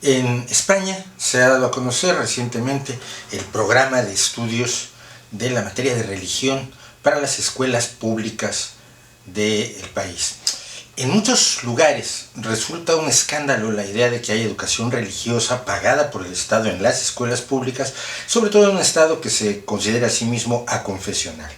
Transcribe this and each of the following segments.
En España se ha dado a conocer recientemente el programa de estudios de la materia de religión para las escuelas públicas del país. En muchos lugares resulta un escándalo la idea de que hay educación religiosa pagada por el Estado en las escuelas públicas, sobre todo en un Estado que se considera a sí mismo aconfesional.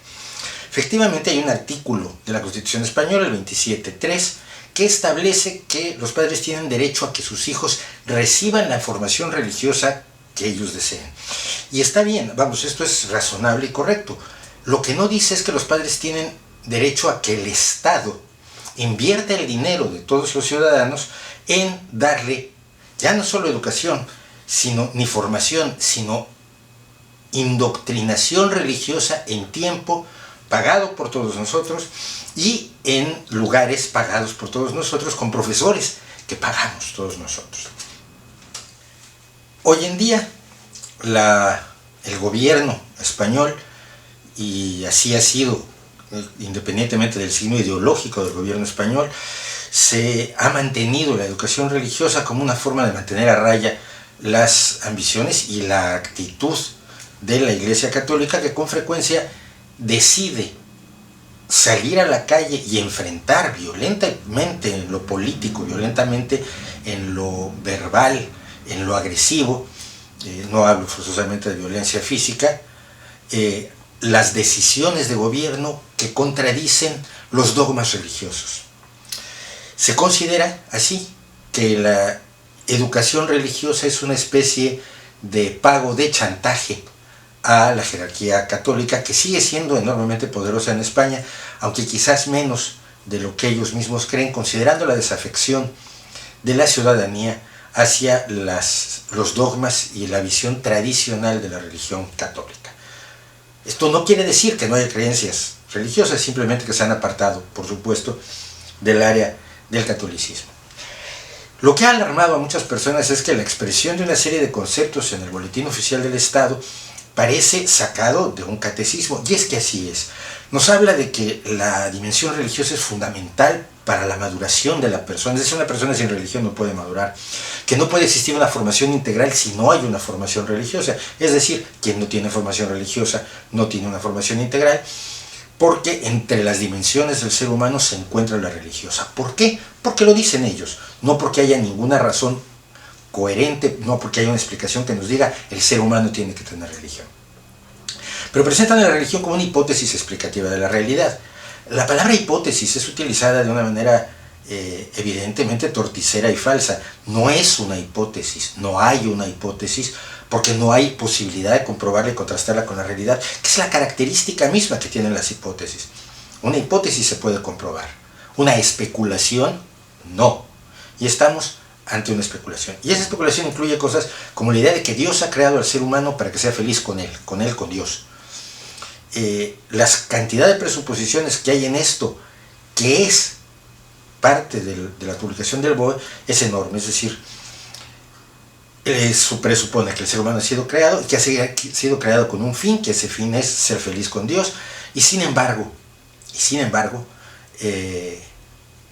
Efectivamente hay un artículo de la Constitución española, el 27.3, que establece que los padres tienen derecho a que sus hijos reciban la formación religiosa que ellos deseen. Y está bien, vamos, esto es razonable y correcto. Lo que no dice es que los padres tienen derecho a que el Estado invierta el dinero de todos los ciudadanos en darle ya no solo educación, ni formación, sino indoctrinación religiosa en tiempo pagado por todos nosotros y en lugares pagados por todos nosotros, con profesores que pagamos todos nosotros. Hoy en día el gobierno español, y así ha sido independientemente del signo ideológico del gobierno español, se ha mantenido la educación religiosa como una forma de mantener a raya las ambiciones y la actitud de la Iglesia Católica, que con frecuencia decide salir a la calle y enfrentar violentamente en lo político, violentamente en lo verbal, en lo agresivo, no hablo forzosamente de violencia física, las decisiones de gobierno que contradicen los dogmas religiosos. Se considera así que la educación religiosa es una especie de pago de chantaje a la jerarquía católica, que sigue siendo enormemente poderosa en España, aunque quizás menos de lo que ellos mismos creen, considerando la desafección de la ciudadanía hacia los dogmas y la visión tradicional de la religión católica. Esto no quiere decir que no haya creencias religiosas, simplemente que se han apartado, por supuesto, del área del catolicismo. Lo que ha alarmado a muchas personas es que la expresión de una serie de conceptos en el Boletín Oficial del Estado parece sacado de un catecismo, y es que así es. Nos habla de que la dimensión religiosa es fundamental para la maduración de la persona, es decir, una persona sin religión no puede madurar, que no puede existir una formación integral si no hay una formación religiosa, es decir, quien no tiene formación religiosa no tiene una formación integral, porque entre las dimensiones del ser humano se encuentra la religiosa. ¿Por qué? Porque lo dicen ellos, no porque haya ninguna razón coherente, no porque haya una explicación que nos diga el ser humano tiene que tener religión. Pero presentan la religión como una hipótesis explicativa de la realidad. La palabra hipótesis es utilizada de una manera evidentemente torticera y falsa. No es una hipótesis, no hay una hipótesis, porque no hay posibilidad de comprobarla y contrastarla con la realidad, que es la característica misma que tienen las hipótesis. Una hipótesis se puede comprobar, una especulación no. Y estamos ante una especulación. Y esa especulación incluye cosas como la idea de que Dios ha creado al ser humano para que sea feliz con él, con Dios. Las cantidad de presuposiciones que hay en esto, que es parte de la publicación del BOE, es enorme. Es decir, presupone que el ser humano ha sido creado y que ha sido creado con un fin, que ese fin es ser feliz con Dios, y sin embargo,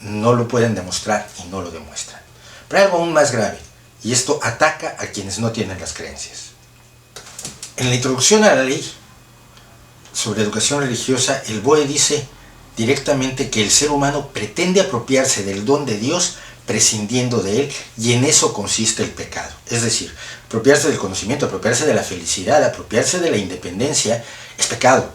no lo pueden demostrar y no lo demuestran. Pero hay algo aún más grave, y esto ataca a quienes no tienen las creencias. En la introducción a la ley sobre educación religiosa, el BOE dice directamente que el ser humano pretende apropiarse del don de Dios prescindiendo de él, y en eso consiste el pecado. Es decir, apropiarse del conocimiento, apropiarse de la felicidad, apropiarse de la independencia, es pecado.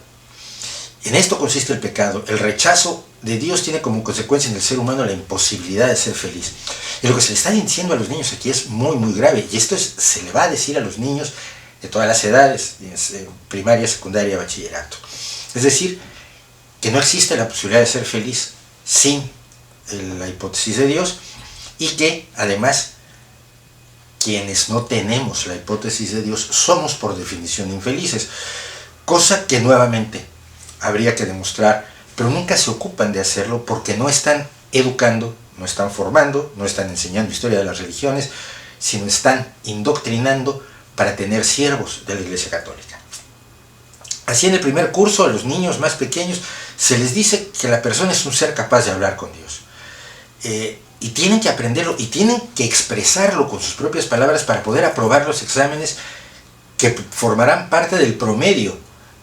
En esto consiste el pecado. El rechazo de Dios tiene como consecuencia en el ser humano la imposibilidad de ser feliz. Y lo que se le está diciendo a los niños aquí es muy, muy grave. Y esto se le va a decir a los niños de todas las edades, primaria, secundaria, bachillerato. Es decir, que no existe la posibilidad de ser feliz sin la hipótesis de Dios, y que además quienes no tenemos la hipótesis de Dios somos por definición infelices, cosa que nuevamente habría que demostrar, pero nunca se ocupan de hacerlo porque no están educando, no están formando, no están enseñando historia de las religiones, sino están indoctrinando para tener siervos de la Iglesia Católica. Así, en el primer curso, a los niños más pequeños se les dice que la persona es un ser capaz de hablar con Dios. y tienen que aprenderlo y tienen que expresarlo con sus propias palabras para poder aprobar los exámenes que formarán parte del promedio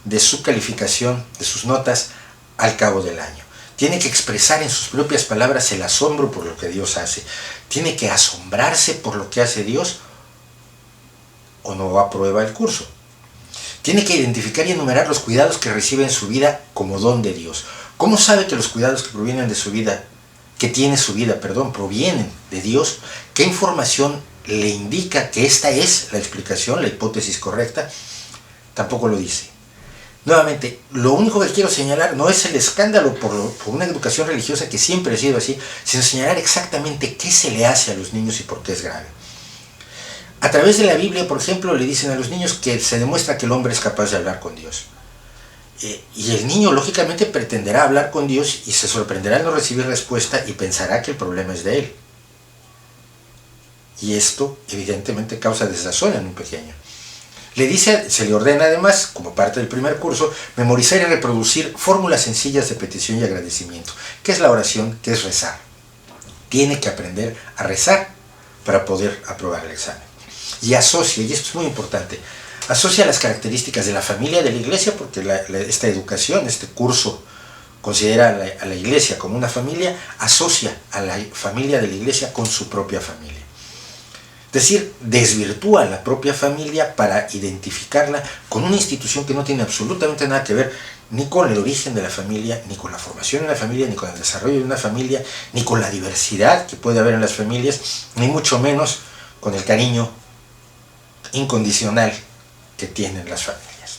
de su calificación, de sus notas al cabo del año. Tiene que expresar en sus propias palabras el asombro por lo que Dios hace. Tiene que asombrarse por lo que hace Dios o no aprueba el curso. Tiene que identificar y enumerar los cuidados que recibe en su vida como don de Dios. ¿Cómo sabe que los cuidados que provienen de su vida, que tiene su vida, provienen de Dios? ¿Qué información le indica que esta es la explicación, la hipótesis correcta? Tampoco lo dice. Nuevamente, lo único que quiero señalar no es el escándalo por una educación religiosa que siempre ha sido así, sino señalar exactamente qué se le hace a los niños y por qué es grave. A través de la Biblia, por ejemplo, le dicen a los niños que se demuestra que el hombre es capaz de hablar con Dios. Y el niño, lógicamente, pretenderá hablar con Dios y se sorprenderá al no recibir respuesta y pensará que el problema es de él. Y esto, evidentemente, causa desazón en un pequeño. Se le ordena además, como parte del primer curso, memorizar y reproducir fórmulas sencillas de petición y agradecimiento. ¿Qué es la oración? ¿Qué es rezar? Tiene que aprender a rezar para poder aprobar el examen. Y asocia, y esto es muy importante, asocia las características de la familia de la iglesia, porque esta educación, este curso, considera a la iglesia como una familia, asocia a la familia de la iglesia con su propia familia. Es decir, desvirtúa la propia familia para identificarla con una institución que no tiene absolutamente nada que ver ni con el origen de la familia, ni con la formación de la familia, ni con el desarrollo de una familia, ni con la diversidad que puede haber en las familias, ni mucho menos con el cariño incondicional que tienen las familias.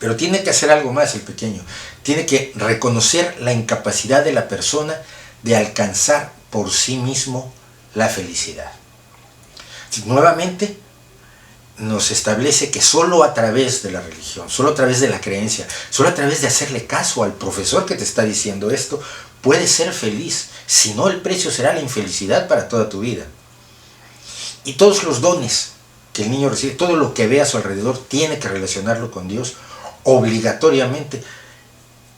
Pero tiene que hacer algo más el pequeño. Tiene que reconocer la incapacidad de la persona de alcanzar por sí mismo la felicidad. Nuevamente nos establece que solo a través de la religión, solo a través de la creencia, solo a través de hacerle caso al profesor que te está diciendo esto, puedes ser feliz. Si no, el precio será la infelicidad para toda tu vida. Y todos los dones que el niño recibe, todo lo que ve a su alrededor, tiene que relacionarlo con Dios obligatoriamente.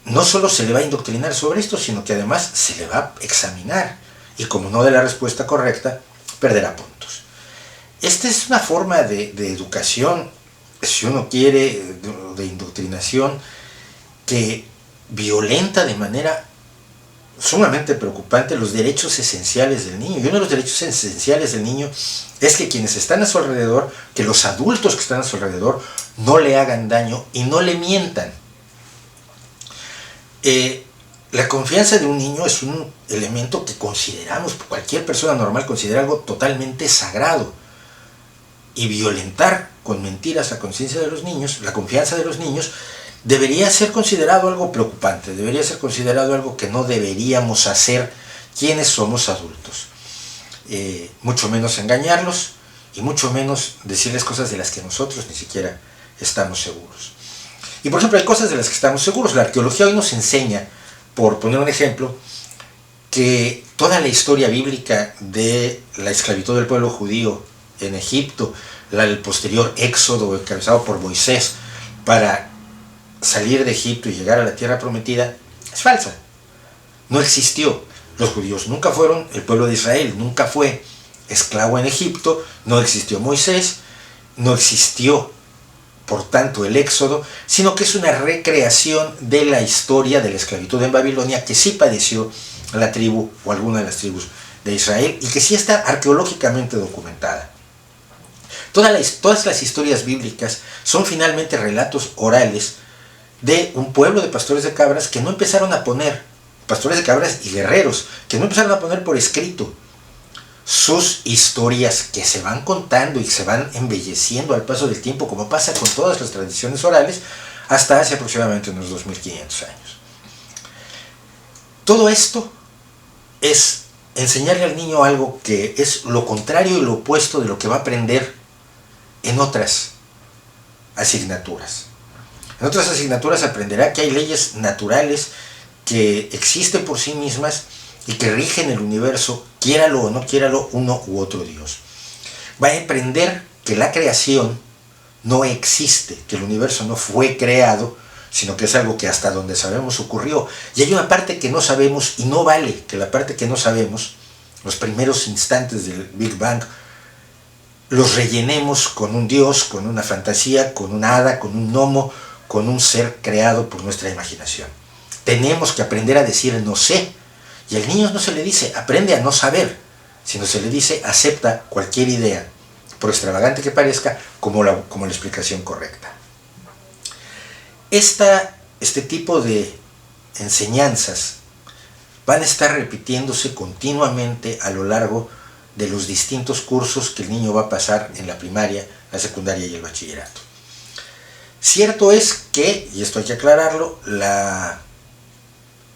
No solo se le va a indoctrinar sobre esto, sino que además se le va a examinar. Y como no dé la respuesta correcta, perderá puntos. Esta es una forma de educación, si uno quiere, de indoctrinación, que violenta de manera sumamente preocupante los derechos esenciales del niño. Y uno de los derechos esenciales del niño es que quienes están a su alrededor, que los adultos que están a su alrededor, no le hagan daño y no le mientan. La confianza de un niño es un elemento que consideramos, cualquier persona normal considera algo totalmente sagrado. Y violentar con mentiras la conciencia de los niños, la confianza de los niños, debería ser considerado algo preocupante, debería ser considerado algo que no deberíamos hacer quienes somos adultos. Mucho menos engañarlos y mucho menos decirles cosas de las que nosotros ni siquiera estamos seguros. Y por ejemplo, hay cosas de las que estamos seguros. La arqueología hoy nos enseña, por poner un ejemplo, que toda la historia bíblica de la esclavitud del pueblo judío en Egipto, el posterior éxodo encabezado por Moisés para salir de Egipto y llegar a la tierra prometida, es falsa. No existió. Los judíos nunca fueron, el pueblo de Israel nunca fue esclavo en Egipto, no existió Moisés, no existió, por tanto, el éxodo, sino que es una recreación de la historia de la esclavitud en Babilonia que sí padeció la tribu o alguna de las tribus de Israel y que sí está arqueológicamente documentada. Todas las historias bíblicas son finalmente relatos orales de un pueblo de pastores de cabras que no empezaron a poner, pastores de cabras y guerreros, que no empezaron a poner por escrito sus historias que se van contando y se van embelleciendo al paso del tiempo, como pasa con todas las tradiciones orales, hasta hace aproximadamente unos 2500 años. Todo esto es enseñarle al niño algo que es lo contrario y lo opuesto de lo que va a aprender en otras asignaturas. En otras asignaturas aprenderá que hay leyes naturales que existen por sí mismas y que rigen el universo, quiéralo o no quiéralo uno u otro Dios. Va a aprender que la creación no existe, que el universo no fue creado, sino que es algo que hasta donde sabemos ocurrió. Y hay una parte que no sabemos y no vale que la parte que no sabemos los primeros instantes del Big Bang, los rellenemos con un dios, con una fantasía, con una hada, con un gnomo, con un ser creado por nuestra imaginación. Tenemos que aprender a decir no sé. Y al niño no se le dice aprende a no saber, sino se le dice acepta cualquier idea, por extravagante que parezca, como la explicación correcta. Este tipo de enseñanzas van a estar repitiéndose continuamente a lo largo de los distintos cursos que el niño va a pasar en la primaria, la secundaria y el bachillerato. Cierto es que, y esto hay que aclararlo, la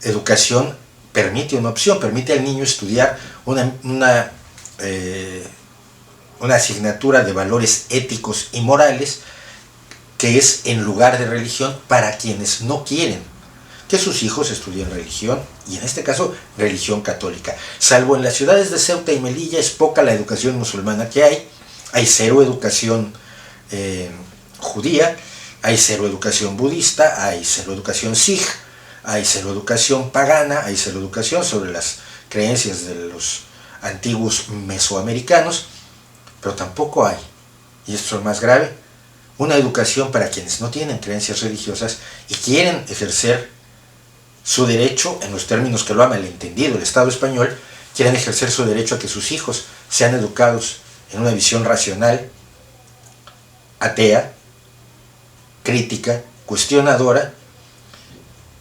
educación permite una opción, permite al niño estudiar una asignatura de valores éticos y morales que es en lugar de religión para quienes no quieren que sus hijos estudien religión, y en este caso religión católica. Salvo en las ciudades de Ceuta y Melilla es poca la educación musulmana que hay cero educación judía, hay cero educación budista, hay cero educación sikh, hay cero educación pagana, hay cero educación sobre las creencias de los antiguos mesoamericanos, pero tampoco hay, y esto es lo más grave, una educación para quienes no tienen creencias religiosas y quieren ejercer su derecho, en los términos que lo ha malentendido el Estado español, quieren ejercer su derecho a que sus hijos sean educados en una visión racional, atea, crítica, cuestionadora,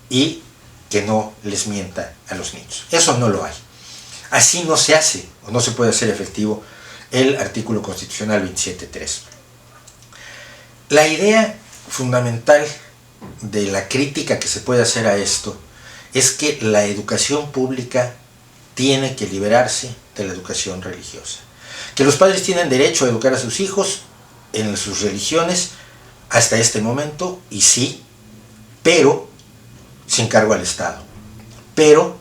y que no les mienta a los niños. Eso no lo hay. Así no se hace, o no se puede hacer efectivo el artículo constitucional 27.3. La idea fundamental de la crítica que se puede hacer a esto es que la educación pública tiene que liberarse de la educación religiosa. Que los padres tienen derecho a educar a sus hijos en sus religiones hasta este momento, y sí, pero sin cargo al Estado. Pero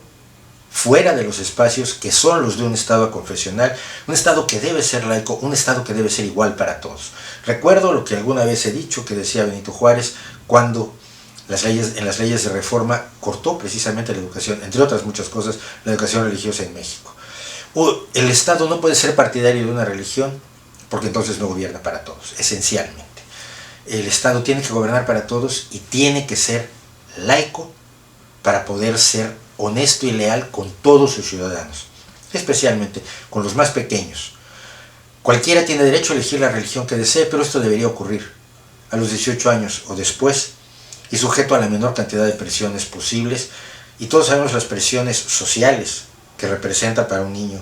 fuera de los espacios que son los de un Estado confesional, un Estado que debe ser laico, un Estado que debe ser igual para todos. Recuerdo lo que alguna vez he dicho, que decía Benito Juárez, cuando en las leyes de reforma cortó precisamente la educación, entre otras muchas cosas, la educación religiosa en México. El Estado no puede ser partidario de una religión, porque entonces no gobierna para todos, esencialmente. El Estado tiene que gobernar para todos y tiene que ser laico para poder ser honesto y leal con todos sus ciudadanos, especialmente con los más pequeños. Cualquiera tiene derecho a elegir la religión que desee, pero esto debería ocurrir a los 18 años o después, y sujeto a la menor cantidad de presiones posibles, y todos sabemos las presiones sociales que representa para un niño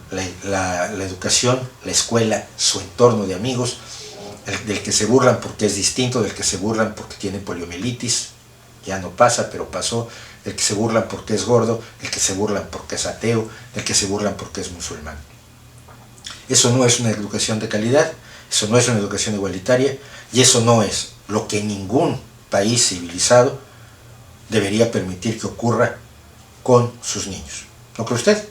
la educación, la escuela, su entorno de amigos, del que se burlan porque es distinto, del que se burlan porque tiene poliomielitis, ya no pasa, pero pasó, del que se burlan porque es gordo, del que se burlan porque es ateo, del que se burlan porque es musulmán. Eso no es una educación de calidad, eso no es una educación igualitaria, y eso no es lo que ningún país civilizado debería permitir que ocurra con sus niños. ¿No cree usted?